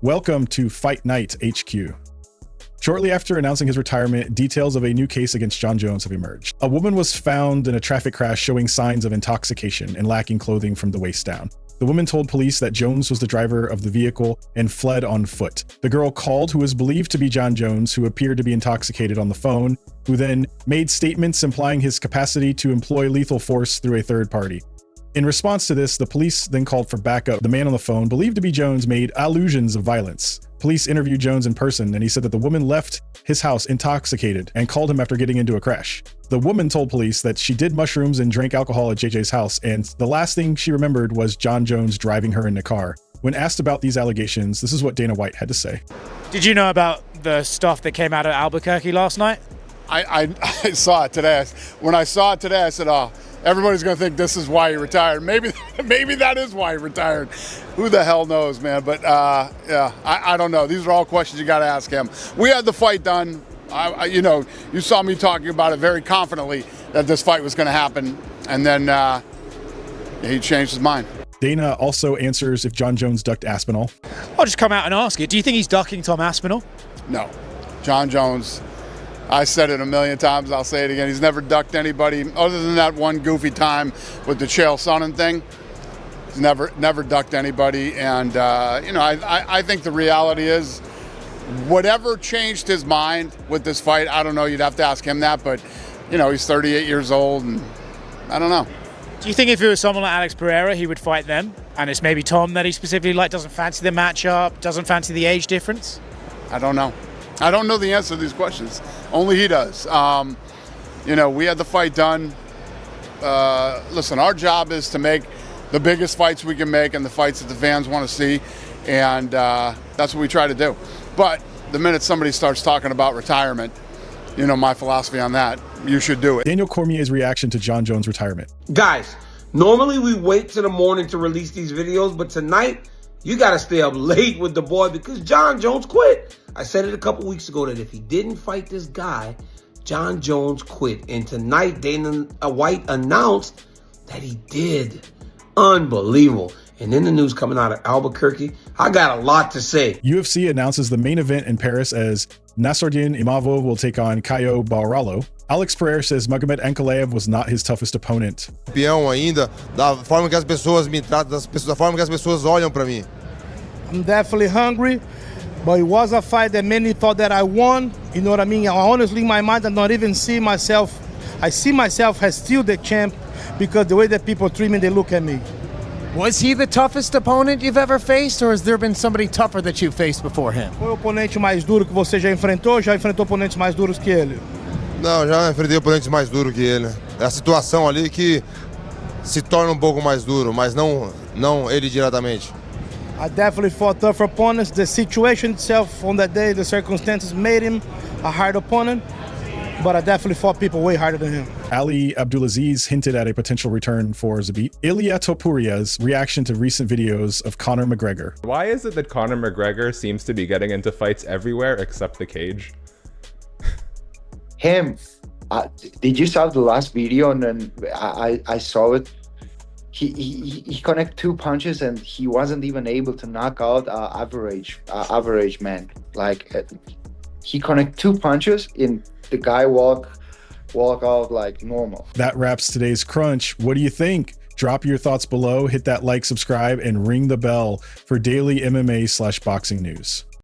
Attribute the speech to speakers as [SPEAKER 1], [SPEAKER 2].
[SPEAKER 1] Welcome to Fight Night HQ. Shortly after announcing his retirement, details of a new case against Jon Jones have emerged. A woman was found in a traffic crash showing signs of intoxication and lacking clothing from the waist down. The woman told police that Jones was the driver of the vehicle and fled on foot. The girl called who was believed to be Jon Jones, who appeared to be intoxicated on the phone, who then made statements implying his capacity to employ lethal force through a third party. In response to this, the police then called for backup. The man on the phone, believed to be Jones, made allusions of violence. Police interviewed Jones in person, and he said that the woman left his house intoxicated and called him after getting into a crash. The woman told police that she did mushrooms and drank alcohol at JJ's house, and the last thing she remembered was Jon Jones driving her in the car. When asked about these allegations, this is what Dana White had to say.
[SPEAKER 2] Did you know about the stuff that came out of Albuquerque last night?
[SPEAKER 3] I saw it today. When I saw it today, I said, oh, everybody's going to think this is why he retired. Maybe that is why he retired. Who the hell knows, man? But yeah, I don't know. These are all questions you got to ask him. We had the fight done. You saw me talking about it very confidently that this fight was going to happen, and then he changed his mind.
[SPEAKER 1] Dana also answers if Jon Jones ducked Aspinall.
[SPEAKER 2] I'll just come out and ask you. Do you think he's ducking Tom Aspinall?
[SPEAKER 3] No. Jon Jones, I said it a million times, I'll say it again, he's never ducked anybody other than that one goofy time with the Chael Sonnen thing. He's never ducked anybody, and I think the reality is whatever changed his mind with this fight, I don't know, you'd have to ask him that, but he's 38 years old, and I don't know.
[SPEAKER 2] Do you think if it was someone like Alex Pereira, he would fight them, and it's maybe Tom that he specifically doesn't fancy the matchup, doesn't fancy the age difference?
[SPEAKER 3] I don't know. I don't know the answer to these questions. Only he does. We had the fight done. Listen, our job is to make the biggest fights we can make and the fights that the fans want to see, and that's what we try to do. But the minute somebody starts talking about retirement, my philosophy on that, you should do it.
[SPEAKER 1] Daniel Cormier's reaction to Jon Jones' retirement.
[SPEAKER 4] Guys, normally we wait till the morning to release these videos, but tonight, you got to stay up late with the boy because Jon Jones quit. I said it a couple weeks ago that if he didn't fight this guy, Jon Jones quit. And tonight, Dana White announced that he did. Unbelievable. And then the news coming out of Albuquerque, I got a lot to say.
[SPEAKER 1] UFC announces the main event in Paris as Nassourdine Imavov will take on Caio Borralho. Alex Pereira says Magomed Ankalaev was not his toughest opponent.
[SPEAKER 5] Campeão ainda, da forma que as pessoas me tratam, da forma que as pessoas olham para mim.
[SPEAKER 6] I'm definitely hungry, but it was a fight that many thought that I won. You know what I mean? Honestly, in my mind, I don't even see myself. I see myself as still the champ because the way that people treat me, they look at me.
[SPEAKER 7] Was he the toughest opponent you've ever faced, or has there been somebody tougher that you faced before him?
[SPEAKER 6] Foi o oponente mais duro que você já enfrentou oponentes mais duros que ele?
[SPEAKER 5] Não, já enfrentei oponentes mais duros que ele. É a situação ali que se torna pouco mais duro, mas não ele diretamente.
[SPEAKER 6] I definitely fought tougher opponents. The situation itself on that day, the circumstances made him a hard opponent, but I definitely fought people way harder than him.
[SPEAKER 1] Ali Abdulaziz hinted at a potential return for Zabit. Ilia Topuria's reaction to recent videos of Conor McGregor.
[SPEAKER 8] Why is it that Conor McGregor seems to be getting into fights everywhere except the cage?
[SPEAKER 9] Him, did you saw the last video? And then I saw it. He connected 2 punches and he wasn't even able to knock out average man. He connected 2 punches and the guy walk out like normal.
[SPEAKER 1] That wraps today's Crunch. What do you think? Drop your thoughts below, hit that like, subscribe, and ring the bell for daily MMA/boxing news.